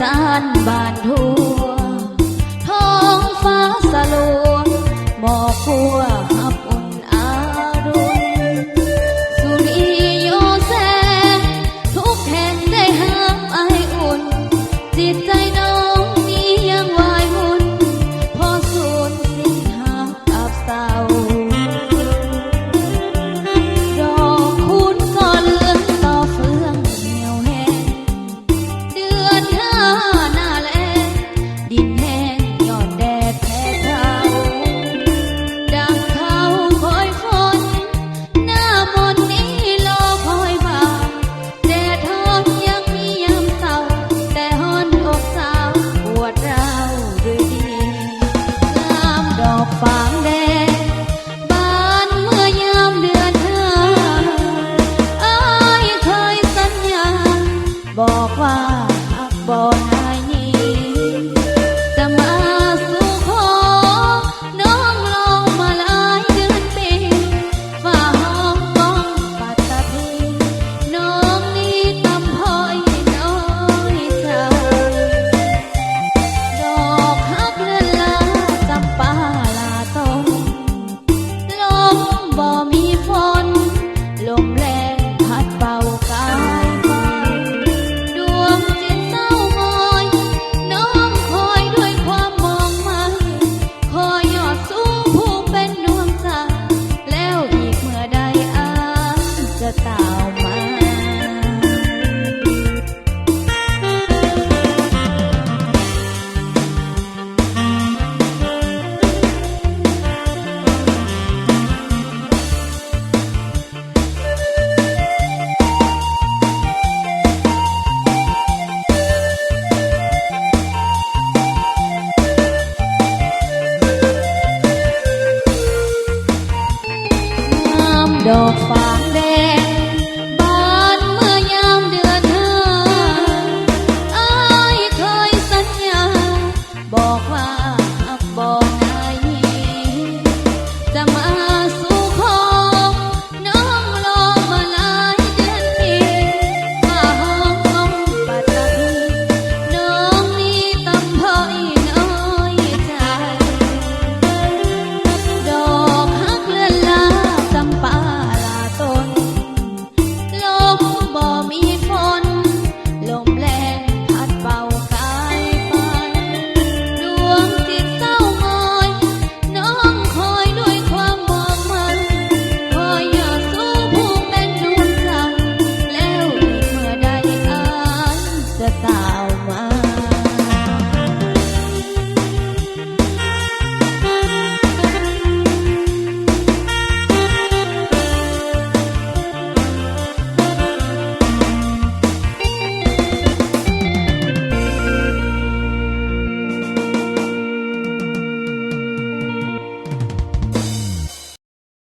สานบานทั่วท้องฟ้าสลัวหมอกพัวหับอุ่นอารุณสุริโยแสงทุกแห่งได้ห้ามไออุ่นจิตใจน้องนี้ยังวายวุ่นพอสูญสิ้นหากับเศร้าดอกคุณก็เลื่อนต่อเฟื่องเหี่ยวแห้งเดือนห้าหน้าแล้งดินแห้งยอดแดดแพ้เท้าดังเขาคอยฝนหน้ามนต์นี้รอคอยบ่าวแดดทนยังมียามเศร้าแต่ฮอนอกสาวปวดร้าวด้วยดีงามดอกฝางแดงบานเมื่อยามเดือนห้าอ้ายเคยสัญญาบอกว่าหากบ่นายนี้จะมาสู่ขอน้องรอมาหลายเดือนปีฝ่าห้องกองปัตตภีน้องนี้ตำพอยน้อยใจดอกฮักเลือนลาจำปาลาตงลมบ่มีฝนลมแรงพัดเบากายไปดวงจิตเศร้ามอยน้องคอยด้วยความมองไม่คอยยอดสู้ผู้เป็นดวงใจแล้วอีกเมื่อใดอายจะตามมา งามดอกฝางแดง